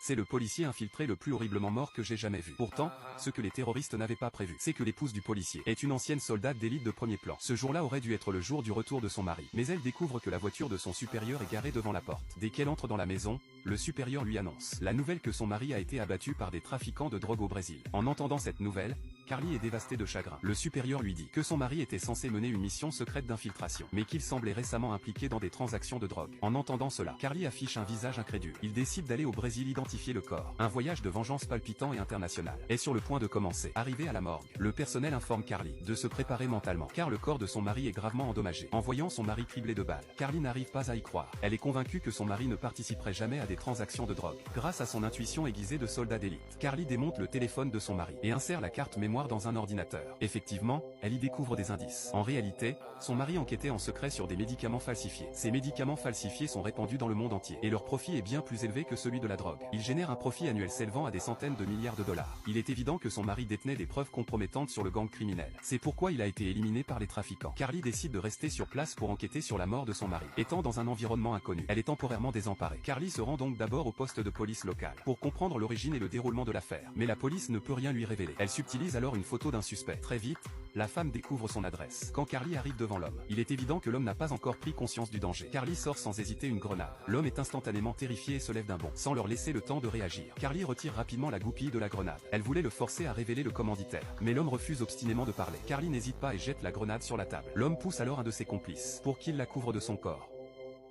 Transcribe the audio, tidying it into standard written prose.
C'est le policier infiltré le plus horriblement mort que j'ai jamais vu. Pourtant, ce que les terroristes n'avaient pas prévu, c'est que l'épouse du policier est une ancienne soldate d'élite de premier plan. Ce jour-là aurait dû être le jour du retour de son mari. Mais elle découvre que la voiture de son supérieur est garée devant la porte. Dès qu'elle entre dans la maison, le supérieur lui annonce la nouvelle que son mari a été abattu par des trafiquants de drogue au Brésil. En entendant cette nouvelle, Carly est dévastée de chagrin. Le supérieur lui dit que son mari était censé mener une mission secrète d'infiltration, mais qu'il semblait récemment impliqué dans des transactions de drogue. En entendant cela, Carly affiche un visage incrédule. Il décide d'aller au Brésil identifier le corps. Un voyage de vengeance palpitant et international est sur le point de commencer. Arrivé à la morgue, le personnel informe Carly de se préparer mentalement, car le corps de son mari est gravement endommagé. En voyant son mari criblé de balles, Carly n'arrive pas à y croire. Elle est convaincue que son mari ne participerait jamais à des transactions de drogue. Grâce à son intuition aiguisée de soldat d'élite, Carly démonte le téléphone de son mari et insère la carte mémoire dans un ordinateur. Effectivement, elle y découvre des indices. En réalité, son mari enquêtait en secret sur des médicaments falsifiés. Ces médicaments falsifiés sont répandus dans le monde entier, et leur profit est bien plus élevé que celui de la drogue. Ils génèrent un profit annuel s'élevant à des centaines de milliards de dollars. Il est évident que son mari détenait des preuves compromettantes sur le gang criminel. C'est pourquoi il a été éliminé par les trafiquants. Carly décide de rester sur place pour enquêter sur la mort de son mari. Étant dans un environnement inconnu, elle est temporairement désemparée. Carly se rend donc d'abord au poste de police local pour comprendre l'origine et le déroulement de l'affaire. Mais la police ne peut rien lui révéler. Elle subtilise alors une photo d'un suspect. Très vite, la femme découvre son adresse. Quand Carly arrive devant l'homme, il est évident que l'homme n'a pas encore pris conscience du danger. Carly sort sans hésiter une grenade. L'homme est instantanément terrifié et se lève d'un bond, sans leur laisser le temps de réagir. Carly retire rapidement la goupille de la grenade. Elle voulait le forcer à révéler le commanditaire, mais l'homme refuse obstinément de parler. Carly n'hésite pas et jette la grenade sur la table. L'homme pousse alors un de ses complices pour qu'il la couvre de son corps.